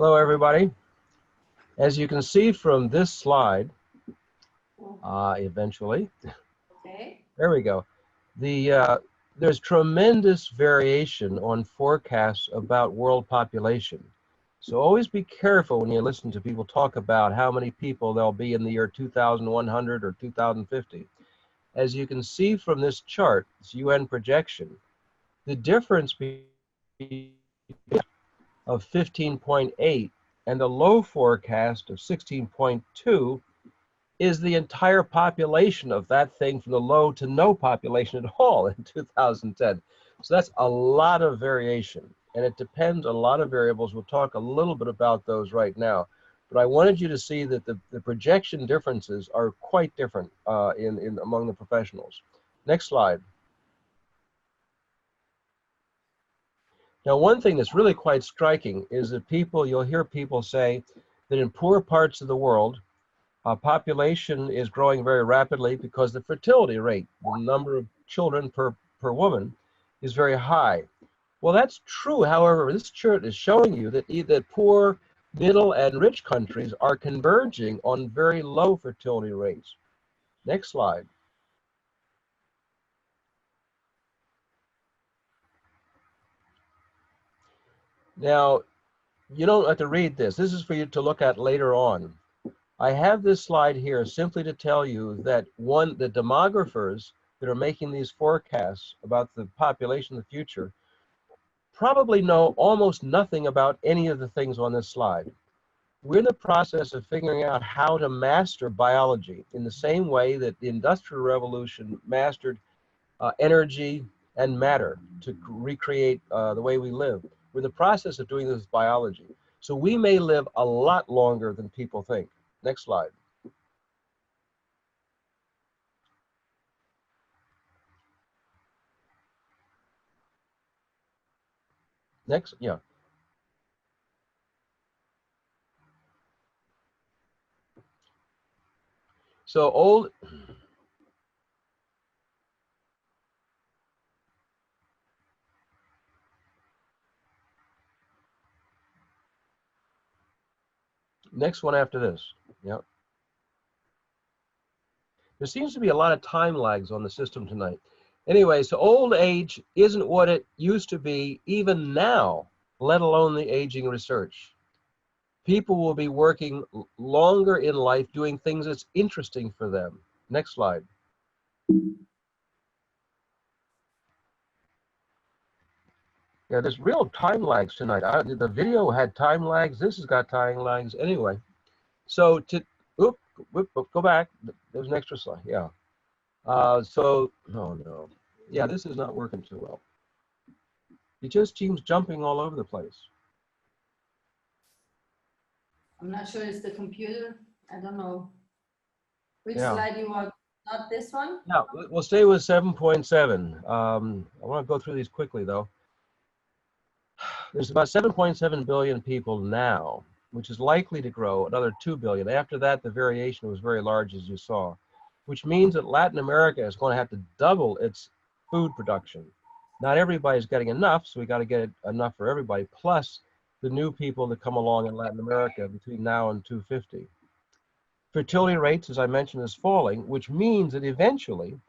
Hello, everybody. As you can see from this slide, eventually, Okay. there we go. There's tremendous variation on forecasts about world population. So always be careful when you listen to people talk about how many people there'll be in the year 2100 or 2050. As you can see from this chart, this UN projection, the difference between of 15.8 and the low forecast of 16.2 is the entire population of that thing from the low to no population at all in 2010. So that's a lot of variation, and it depends on a lot of variables. We'll talk a little bit about those right now. But I wanted you to see that the projection differences are quite different among the professionals. Next slide. Now, one thing that's really quite striking is that you'll hear people say that in poor parts of the world, population is growing very rapidly because the fertility rate, the number of children per woman, is very high. Well, that's true. However, this chart is showing you that either poor, middle, and rich countries are converging on very low fertility rates. Next slide. Now, you don't have to read this. This is for you to look at later on. I have this slide here simply to tell you that the demographers that are making these forecasts about the population of the future probably know almost nothing about any of the things on this slide. We're in the process of figuring out how to master biology in the same way that the Industrial Revolution mastered energy and matter to recreate the way we live. We're in the process of doing this with biology. So we may live a lot longer than people think. Next slide. Next, yeah. So next one after this, yeah. There seems to be a lot of time lags on the system tonight. Anyway, so old age isn't what it used to be even now, let alone the aging research. People will be working longer in life doing things that's interesting for them. Next slide. Yeah, there's real time lags tonight. The video had time lags. This has got time lags. Anyway, so go back. There's an extra slide. Yeah. Oh no. Yeah, this is not working too well. It just seems jumping all over the place. I'm not sure it's the computer. I don't know. Which Yeah. slide you want? Not this one? Yeah, we'll stay with 7.7. I want to go through these quickly, though. There's about 7.7 billion people now, which is likely to grow another 2 billion. After that, the variation was very large, as you saw, which means that Latin America is going to have to double its food production. Not everybody's getting enough, so we got to get enough for everybody, plus the new people that come along in Latin America between now and 250. Fertility rates, as I mentioned, is falling, which means that eventually,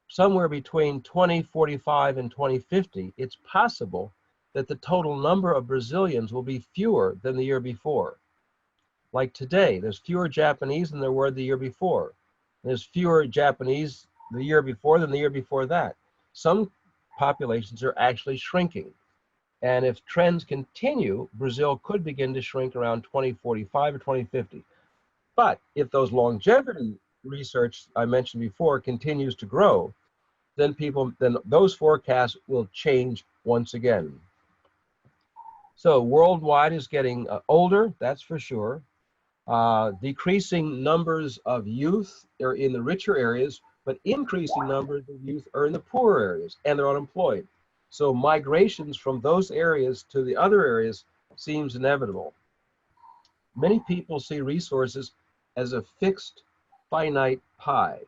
somewhere between 2045 and 2050, it's possible that the total number of Brazilians will be fewer than the year before. Like today, there's fewer Japanese than there were the year before. There's fewer Japanese the year before than the year before that. Some populations are actually shrinking. And if trends continue, Brazil could begin to shrink around 2045 or 2050. But if those longevity research I mentioned before continues to grow, then those forecasts will change once again. So worldwide is getting older, that's for sure. Decreasing numbers of youth are in the richer areas, but increasing numbers of youth are in the poorer areas, and they're unemployed. So migrations from those areas to the other areas seems inevitable. Many people see resources as a fixed, finite pie.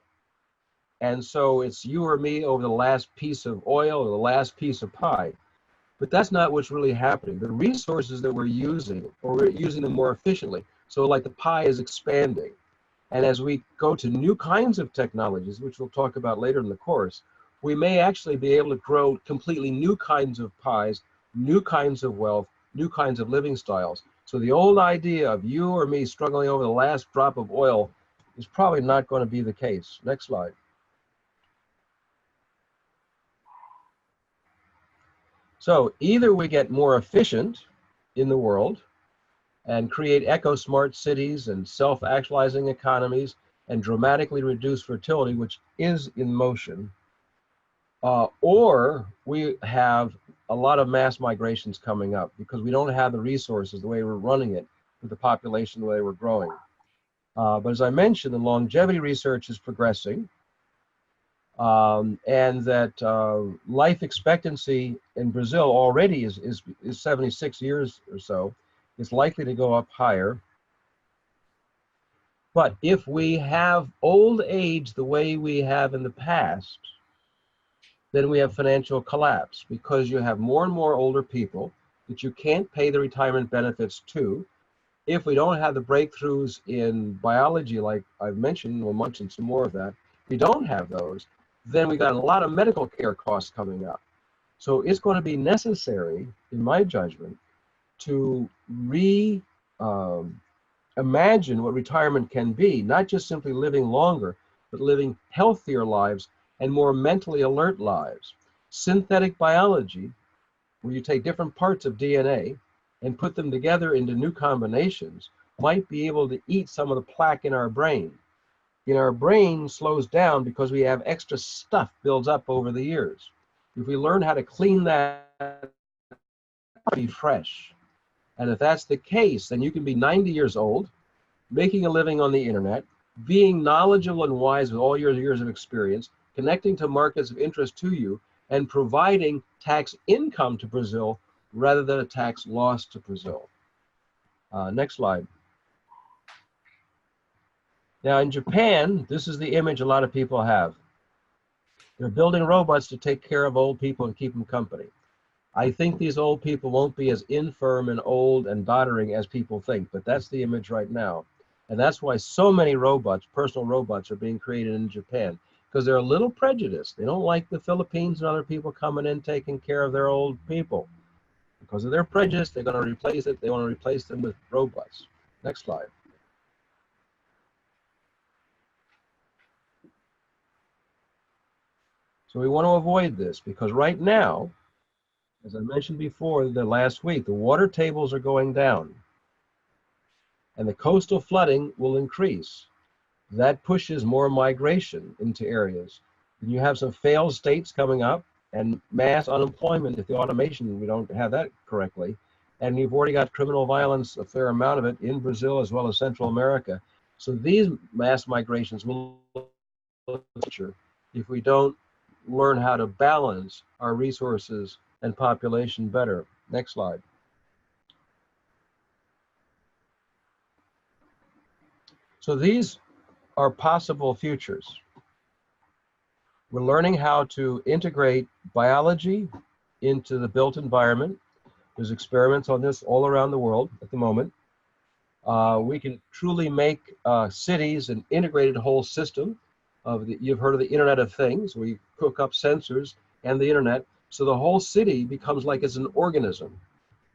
And so it's you or me over the last piece of oil or the last piece of pie. But that's not what's really happening. The resources that we're using, or we're using them more efficiently. So like the pie is expanding. And as we go to new kinds of technologies, which we'll talk about later in the course, we may actually be able to grow completely new kinds of pies, new kinds of wealth, new kinds of living styles. So the old idea of you or me struggling over the last drop of oil is probably not going to be the case. Next slide. So either we get more efficient in the world and create eco-smart cities and self-actualizing economies and dramatically reduce fertility, which is in motion, or we have a lot of mass migrations coming up because we don't have the resources the way we're running it with the population the way we're growing. But as I mentioned, the longevity research is progressing, and that life expectancy in Brazil already is 76 years or so. It's likely to go up higher. But if we have old age the way we have in the past, then we have financial collapse because you have more and more older people that you can't pay the retirement benefits to. If we don't have the breakthroughs in biology, like I've mentioned, we'll mention some more of that, if we don't have those, then we got a lot of medical care costs coming up. So it's going to be necessary, in my judgment, to imagine what retirement can be, not just simply living longer, but living healthier lives and more mentally alert lives. Synthetic biology, where you take different parts of DNA and put them together into new combinations, might be able to eat some of the plaque in our brain. In our brain slows down because we have extra stuff builds up over the years. If we learn how to clean that, be fresh. And if that's the case, then you can be 90 years old, making a living on the internet, being knowledgeable and wise with all your years of experience, connecting to markets of interest to you, and providing tax income to Brazil rather than a tax loss to Brazil. Next slide. Now in Japan, this is the image a lot of people have. They're building robots to take care of old people and keep them company. I think these old people won't be as infirm and old and doddering as people think, but that's the image right now. And that's why so many robots, personal robots, are being created in Japan, because they're a little prejudiced. They don't like the Philippines and other people coming in taking care of their old people. Because of their prejudice, they're going to replace it. They want to replace them with robots. Next slide. So we want to avoid this because right now, as I mentioned before, the last week, the water tables are going down and the coastal flooding will increase. That pushes more migration into areas. And you have some failed states coming up and mass unemployment if the automation, we don't have that correctly. And you've already got criminal violence, a fair amount of it in Brazil as well as Central America. So these mass migrations will if we don't learn how to balance our resources and population better. Next slide. So these are possible futures. We're learning how to integrate biology into the built environment. There's experiments on this all around the world at the moment. We can truly make cities an integrated whole system. You've heard of the Internet of Things, where you cook up sensors and the internet, so the whole city becomes like it's an organism.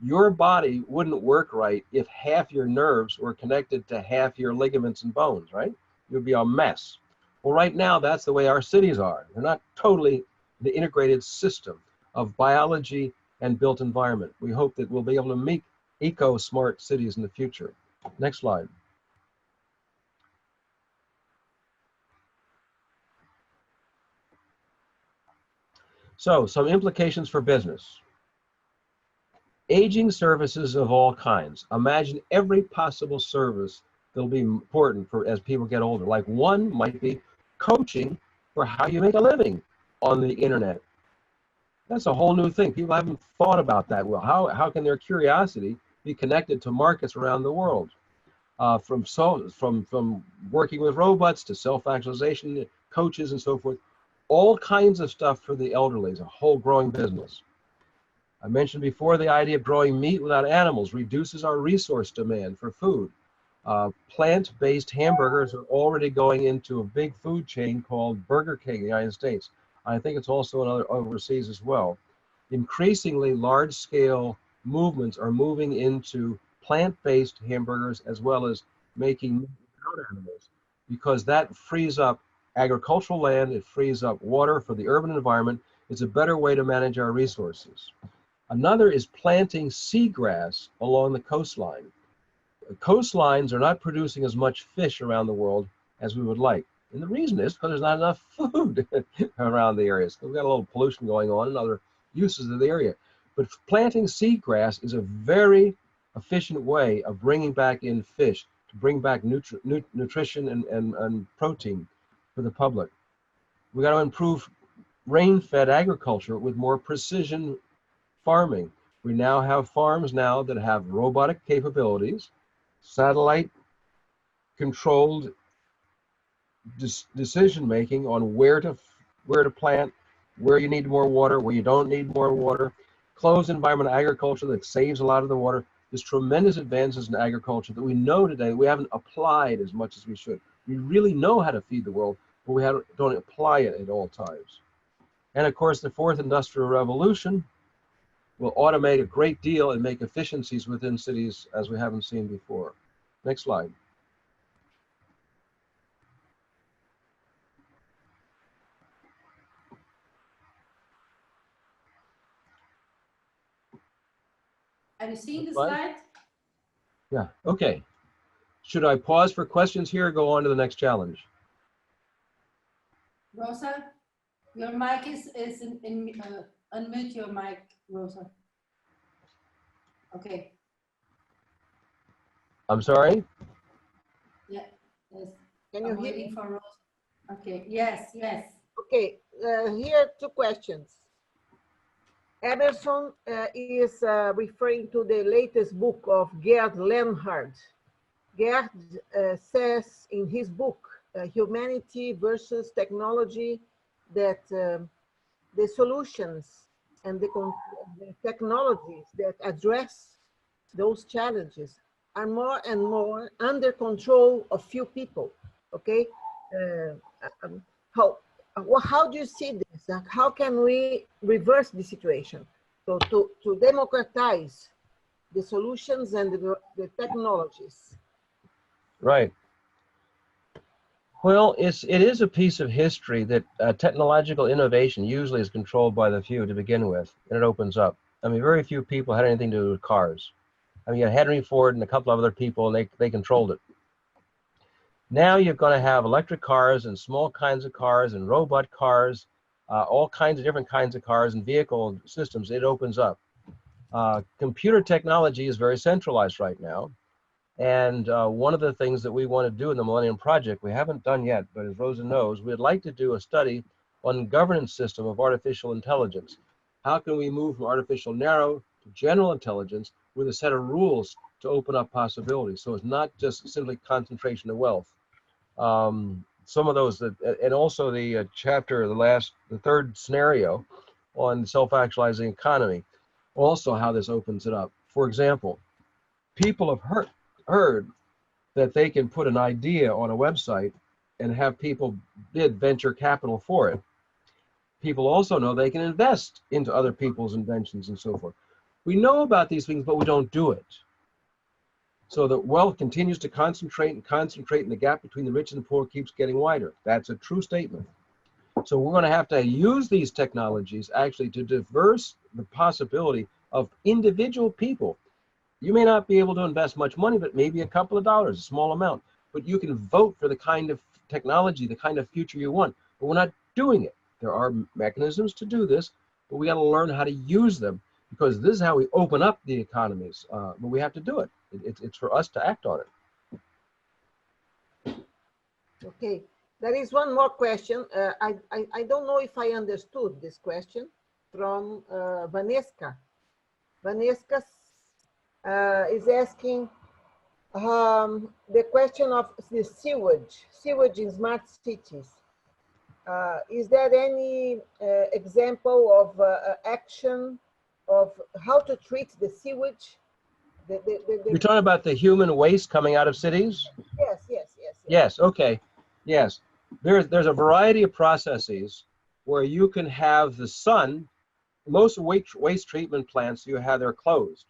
Your body wouldn't work right if half your nerves were connected to half your ligaments and bones, right? It would be a mess. Well, right now, that's the way our cities are. They're not totally the integrated system of biology and built environment. We hope that we'll be able to make eco-smart cities in the future. Next slide. So, some implications for business. Aging services of all kinds. Imagine every possible service that'll be important for as people get older. Like one might be coaching for how you make a living on the internet. That's a whole new thing. People haven't thought about that. Well, how can their curiosity be connected to markets around the world? From working with robots to self-actualization, coaches and so forth. All kinds of stuff for the elderly is a whole growing business. I mentioned before the idea of growing meat without animals reduces our resource demand for food. Plant-based hamburgers are already going into a big food chain called Burger King in the United States. I think it's also in other overseas as well. Increasingly, large-scale movements are moving into plant-based hamburgers as well as making meat without animals, because that frees up agricultural land, it frees up water for the urban environment. It's a better way to manage our resources. Another is planting seagrass along the coastline. Coastlines are not producing as much fish around the world as we would like. And the reason is because there's not enough food around the areas. We've got a little pollution going on and other uses of the area. But planting seagrass is a very efficient way of bringing back in fish, to bring back nutrition and protein for the public. We got to improve rain-fed agriculture with more precision farming. We now have farms now that have robotic capabilities, satellite controlled decision making on where to plant, where you need more water, where you don't need more water, closed environment agriculture that saves a lot of the water. There's tremendous advances in agriculture that we know today we haven't applied as much as we should. We really know how to feed the world, but we don't apply it at all times. And of course, the fourth industrial revolution will automate a great deal and make efficiencies within cities as we haven't seen before. Next slide. Are you seeing the slide? Yeah, okay. Should I pause for questions here or go on to the next challenge? Rosa, your mic is unmute your mic, Rosa. Okay. I'm sorry? Yeah, yes. Can you I'm hear waiting me? for Rosa. Okay, yes, yes. Okay, here are two questions. Emerson is referring to the latest book of Gerd Leonhard. Gerd says in his book, Humanity versus Technology, that the solutions and the technologies that address those challenges are more and more under control of few people, okay? How do you see this? How can we reverse the situation? So to democratize the solutions and the technologies. Right. Well, it is a piece of history that technological innovation usually is controlled by the few to begin with, and it opens up. I mean, very few people had anything to do with cars. I mean, you had Henry Ford and a couple of other people, and they controlled it. Now you're going to have electric cars and small kinds of cars and robot cars, all kinds of different kinds of cars and vehicle systems. It opens up. Computer technology is very centralized right now. And one of the things that we want to do in the Millennium Project, we haven't done yet, but as Rosa knows, we'd like to do a study on governance system of artificial intelligence. How can we move from artificial narrow to general intelligence with a set of rules to open up possibilities? So it's not just simply concentration of wealth. Some of those, and also the chapter, the third scenario on self-actualizing economy, also how this opens it up. For example, people have heard that they can put an idea on a website and have people bid venture capital for it. People also know they can invest into other people's inventions and so forth. We know about these things, but we don't do it. So that wealth continues to concentrate, and the gap between the rich and the poor keeps getting wider. That's a true statement. So we're going to have to use these technologies actually to diverse the possibility of individual people. You may not be able to invest much money, but maybe a couple of dollars, a small amount. But you can vote for the kind of technology, the kind of future you want. But we're not doing it. There are mechanisms to do this, but we got to learn how to use them, because this is how we open up the economies. But we have to do it. It's for us to act on it. Okay, there is one more question. I don't know if I understood this question from Vanessa. Vanessa is asking the question of the sewage in smart cities. Is there any example of action of how to treat the sewage. You're talking about the human waste coming out of cities? Yes, yes, yes, yes. Yes, okay. Yes. There's a variety of processes where you can have the sun. Most waste treatment plants you have, they're closed.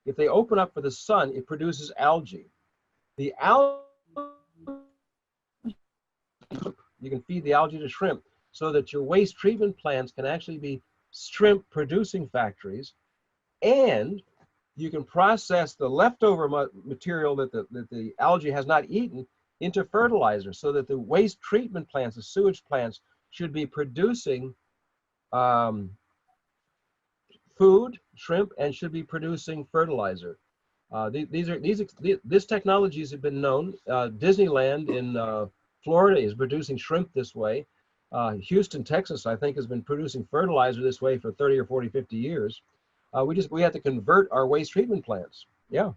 If they open up for the sun, it produces algae. The algae, you can feed the algae to shrimp so that your waste treatment plants can actually be shrimp producing factories, and you can process the leftover material that the algae has not eaten into fertilizer, so that the waste treatment plants, the sewage plants, should be producing food, shrimp, and should be producing fertilizer. This technologies have been known. Disneyland in Florida is producing shrimp this way. Houston, Texas, I think, has been producing fertilizer this way for 30 or 40, 50 years. We have to convert our waste treatment plants. Yeah.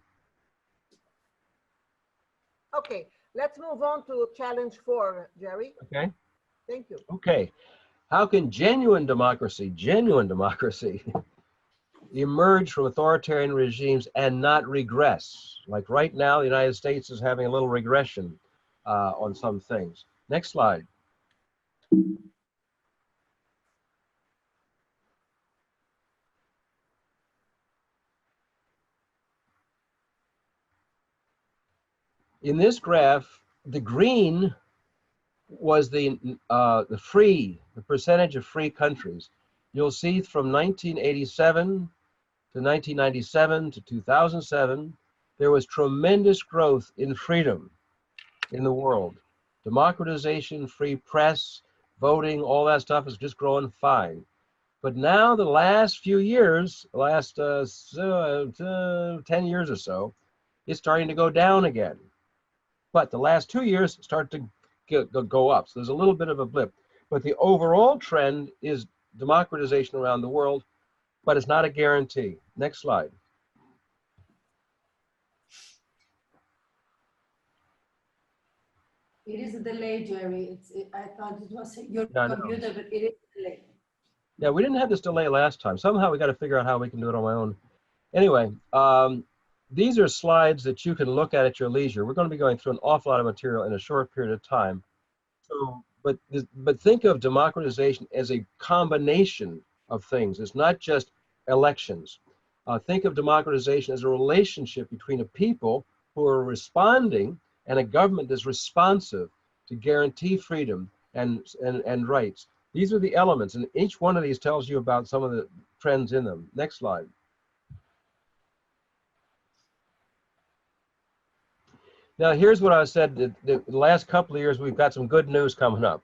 Okay, let's move on to challenge 4, Jerry. Okay. Thank you. Okay. How can genuine democracy emerge from authoritarian regimes and not regress? Like right now, the United States is having a little regression on some things. Next slide. In this graph, the green was the percentage of free countries. You'll see from 1987 to 1997 to 2007, there was tremendous growth in freedom in the world. Democratization, free press, voting, all that stuff is just growing fine. But now the last few years, last 10 years or so, it's starting to go down again. But the last 2 years start to go up. So there's a little bit of a blip. But the overall trend is democratization around the world, but it's not a guarantee. Next slide. It is a delay, Jerry. I thought it was your Yeah, computer, but it is a delay. Yeah, we didn't have this delay last time. Somehow we got to figure out how we can do it on my own. Anyway, these are slides that you can look at your leisure. We're going to be going through an awful lot of material in a short period of time. So, but think of democratization as a combination of things. It's not just elections. Think of democratization as a relationship between a people who are responding and a government that's responsive to guarantee freedom and rights. These are the elements, and each one of these tells you about some of the trends in them. Next slide. Now, here's what I said. The last couple of years, we've got some good news coming up.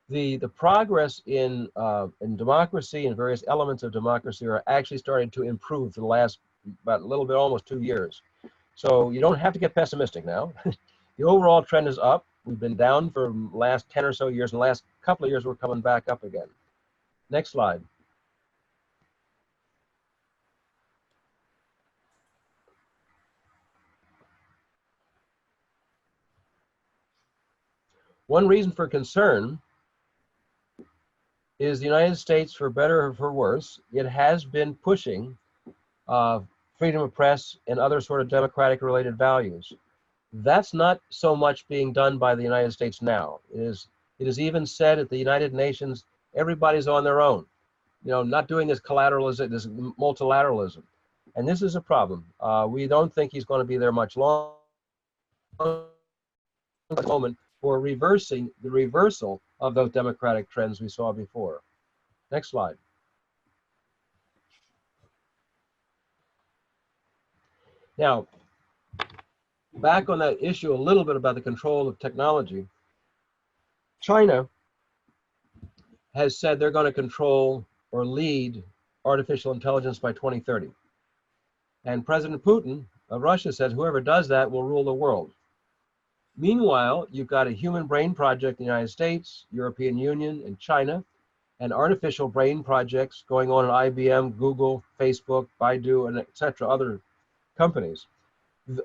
The progress in democracy and various elements of democracy are actually starting to improve for the last about a little bit, almost 2 years. So you don't have to get pessimistic now. The overall trend is up. We've been down for the last 10 or so years. In the last couple of years, we're coming back up again. Next slide. One reason for concern is the United States, for better or for worse, it has been pushing freedom of press and other sort of democratic related values. That's not so much being done by the United States now. It is even said at the United Nations, everybody's on their own, not doing this collateralism, this multilateralism. And this is a problem. We don't think he's going to be there much longer moment for reversing the reversal of those democratic trends we saw before. Next slide. Now, back on that issue a little bit about the control of technology. China has said they're going to control or lead artificial intelligence by 2030. And President Putin of Russia said whoever does that will rule the world. Meanwhile, you've got a human brain project in the United States, European Union, and China, and artificial brain projects going on at IBM, Google, Facebook, Baidu, and etc., other companies.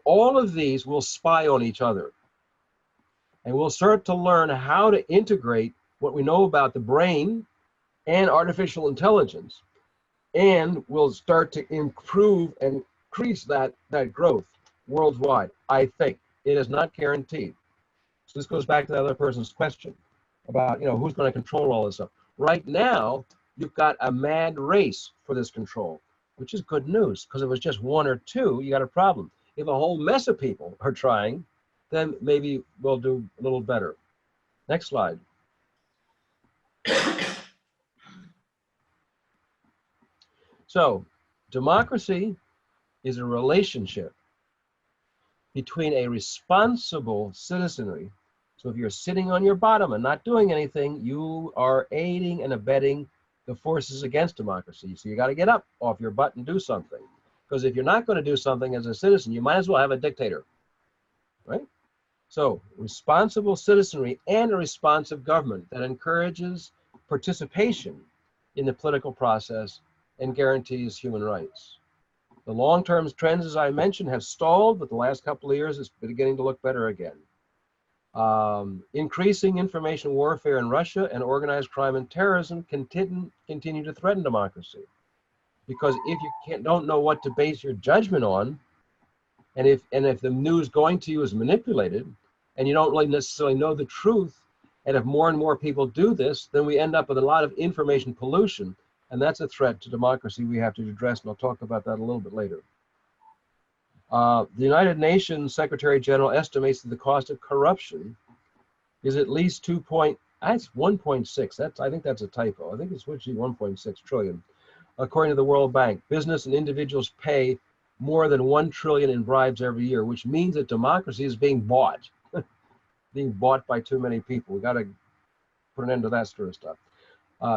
All of these will spy on each other. And we'll start to learn how to integrate what we know about the brain and artificial intelligence. and will start to improve and increase that growth worldwide. I think it is not guaranteed. So this goes back to the other person's question about, you know, who's going to control all this stuff. Right now, you've got a mad race for this control, which is good news, because if it was just one or two, you got a problem. If a whole mess of people are trying, then maybe we'll do a little better. Next slide. So, democracy is a relationship between a responsible citizenry. So if you're sitting on your bottom and not doing anything, you are aiding and abetting the forces against democracy. So you got to get up off your butt and do something. Because if you're not going to do something as a citizen, you might as well have a dictator, right? So responsible citizenry and a responsive government that encourages participation in the political process and guarantees human rights. The long-term trends, as I mentioned, have stalled, but the last couple of years it's beginning to look better again. Increasing information warfare in Russia and organized crime and terrorism continue to threaten democracy. Because if you don't know what to base your judgment on, and if the news going to you is manipulated, and you don't really necessarily know the truth, and if more and more people do this, then we end up with a lot of information pollution, and that's a threat to democracy we have to address, and I'll talk about that a little bit later. The United Nations Secretary General estimates that the cost of corruption is at least 1.6. I think that's a typo. I think it's actually 1.6 trillion. According to the World Bank, business and individuals pay more than 1 trillion in bribes every year, which means that democracy is being bought, being bought by too many people. We got to put an end to that sort of stuff.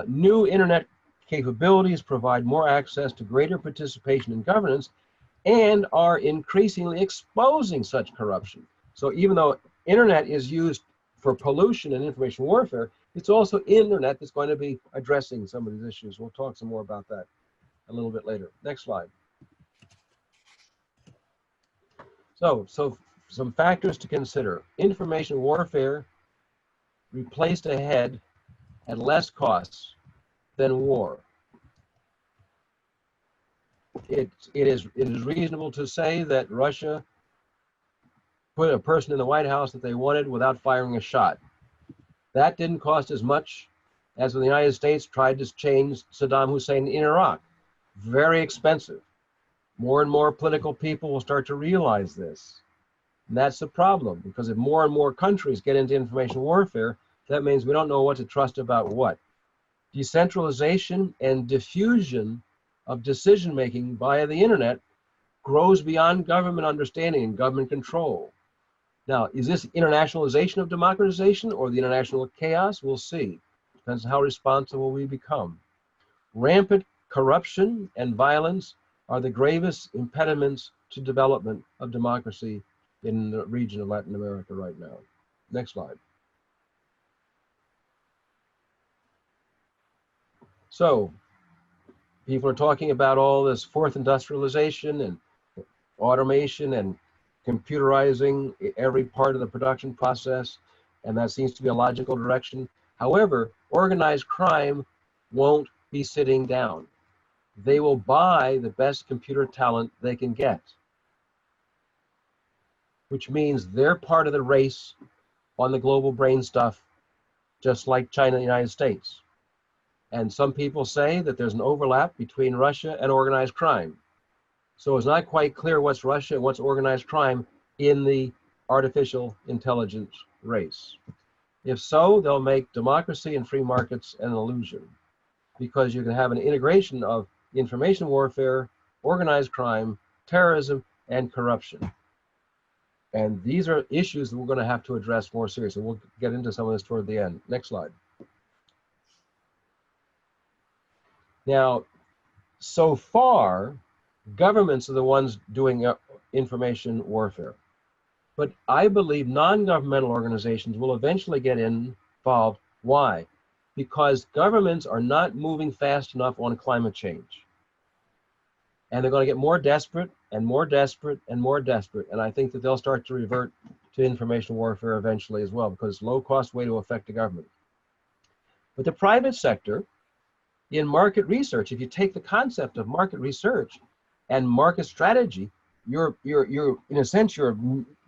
New internet capabilities provide more access to greater participation in governance and are increasingly exposing such corruption. So even though internet is used for pollution and information warfare, it's also internet that's going to be addressing some of these issues. We'll talk some more about that a little bit later. Next slide. So some factors to consider. Information warfare replaced ahead at less costs than war. It is reasonable to say that Russia put a person in the White House that they wanted without firing a shot. That didn't cost as much as when the United States tried to change Saddam Hussein in Iraq. Very expensive. More and more political people will start to realize this. And that's the problem, because if more and more countries get into information warfare, that means we don't know what to trust about what. Decentralization and diffusion of decision-making via the internet grows beyond government understanding and government control. Now, is this internationalization of democratization or the international chaos? We'll see. Depends on how responsible we become. Rampant corruption and violence are the gravest impediments to development of democracy in the region of Latin America right now. Next slide. So, people are talking about all this fourth industrialization and automation and computerizing every part of the production process, and that seems to be a logical direction. However, organized crime won't be sitting down. They will buy the best computer talent they can get, which means they're part of the race on the global brain stuff, just like China and the United States. And some people say that there's an overlap between Russia and organized crime. So it's not quite clear what's Russia and what's organized crime in the artificial intelligence race. If so, they'll make democracy and free markets an illusion, because you can have an integration of information warfare, organized crime, terrorism, and corruption. And these are issues that we're going to have to address more seriously. We'll get into some of this toward the end. Next slide. Now, so far, governments are the ones doing information warfare. But I believe non-governmental organizations will eventually get involved. Why? Because governments are not moving fast enough on climate change. And they're going to get more desperate and more desperate and more desperate. And I think that they'll start to revert to information warfare eventually as well, because it's a low-cost way to affect the government. But the private sector In market research, if you take the concept of market research and market strategy, you're in a sense, you're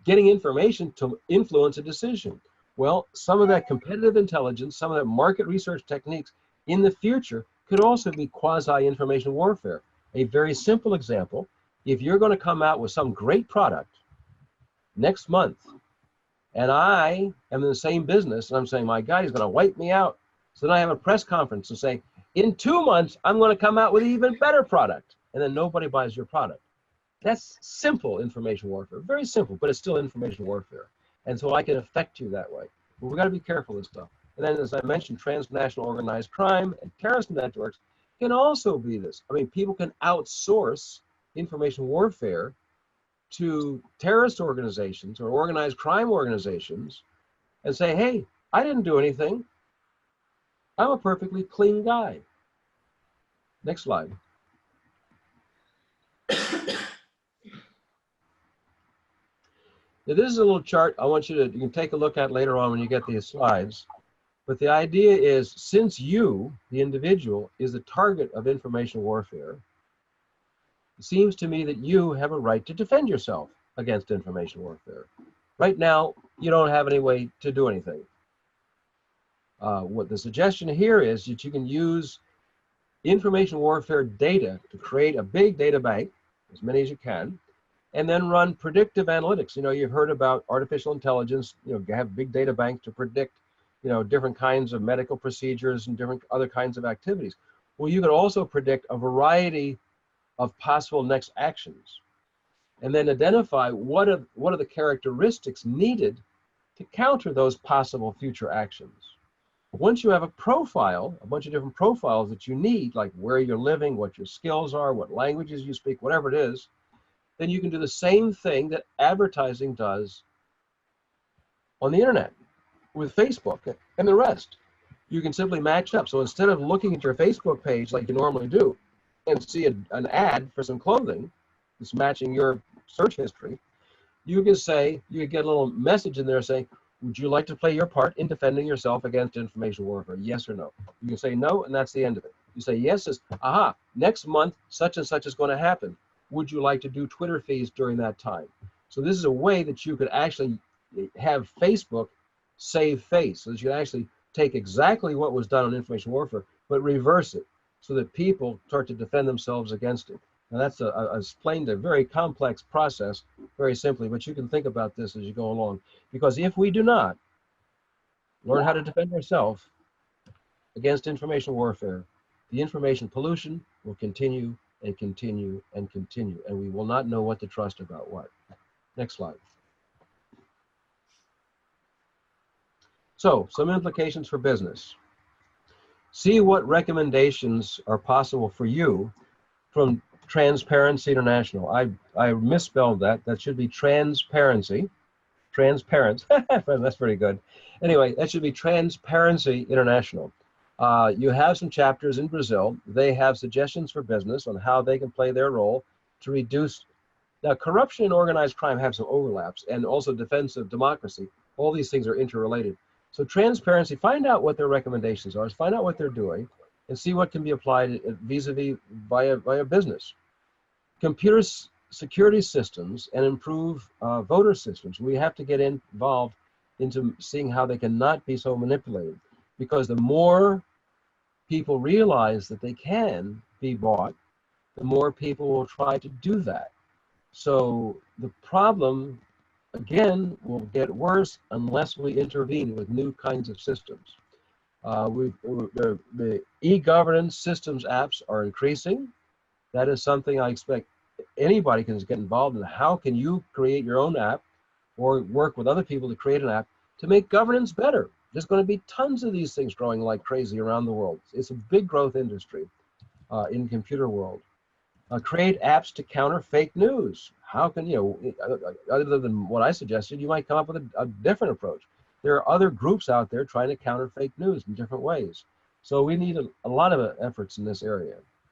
getting information to influence a decision. Well, some of that competitive intelligence, some of that market research techniques in the future could also be quasi-information warfare. A very simple example, if you're going to come out with some great product next month, and I am in the same business, and I'm saying, my God, he's going to wipe me out. So then I have a press conference and say, in 2 months, I'm going to come out with an even better product. And then nobody buys your product. That's simple information warfare. Very simple, but it's still information warfare. And so I can affect you that way. But we've got to be careful with stuff. And then, as I mentioned, transnational organized crime and terrorist networks can also be this. I mean, people can outsource information warfare to terrorist organizations or organized crime organizations and say, hey, I didn't do anything. I'm a perfectly clean guy. Next slide. Now, this is a little chart I want you can take a look at later on when you get these slides. But the idea is, since you, the individual, is the target of information warfare, it seems to me that you have a right to defend yourself against information warfare. Right now, you don't have any way to do anything. What the suggestion here is that you can use information warfare data to create a big data bank, as many as you can, and then run predictive analytics. You know, you've heard about artificial intelligence, you know, have big data banks to predict, you know, different kinds of medical procedures and different other kinds of activities. Well, you could also predict a variety of possible next actions and then identify what are the characteristics needed to counter those possible future actions. Once you have a profile, a bunch of different profiles that you need, like where you're living, what your skills are, what languages you speak, whatever it is, then you can do the same thing that advertising does on the internet with Facebook and the rest. You can simply match up. So instead of looking at your Facebook page like you normally do and see an ad for some clothing that's matching your search history, you can say, you can get a little message in there saying, would you like to play your part in defending yourself against information warfare? Yes or no? You can say no, and that's the end of it. You say yes, says, aha, next month, such and such is going to happen. Would you like to do Twitter feeds during that time? So this is a way that you could actually have Facebook save face, so that you can actually take exactly what was done on information warfare, but reverse it so that people start to defend themselves against it. Now that's explained a very complex process very simply, but you can think about this as you go along. Because if we do not learn how to defend ourselves against information warfare, the information pollution will continue and continue and continue, and we will not know what to trust about what. Next slide. So, some implications for business. See what recommendations are possible for you from Transparency International. I misspelled that. That should be transparency. Transparent. That's pretty good. Anyway, that should be Transparency International. You have some chapters in Brazil. They have suggestions for business on how they can play their role to reduce. Now, corruption and organized crime have some overlaps, and also defense of democracy. All these things are interrelated. So transparency, find out what their recommendations are, find out what they're doing, and see what can be applied vis-a-vis via business. Computer security systems and improve voter systems. We have to get involved into seeing how they cannot be so manipulated, because the more people realize that they can be bought, the more people will try to do that. So the problem, again, will get worse unless we intervene with new kinds of systems. The e-governance systems apps are increasing. That is something I expect anybody can get involved in. How can you create your own app or work with other people to create an app to make governance better? There's going to be tons of these things growing like crazy around the world. It's a big growth industry in the computer world. Create apps to counter fake news. How can, other than what I suggested, you might come up with a different approach. There are other groups out there trying to counter fake news in different ways. So we need a lot of efforts in this area.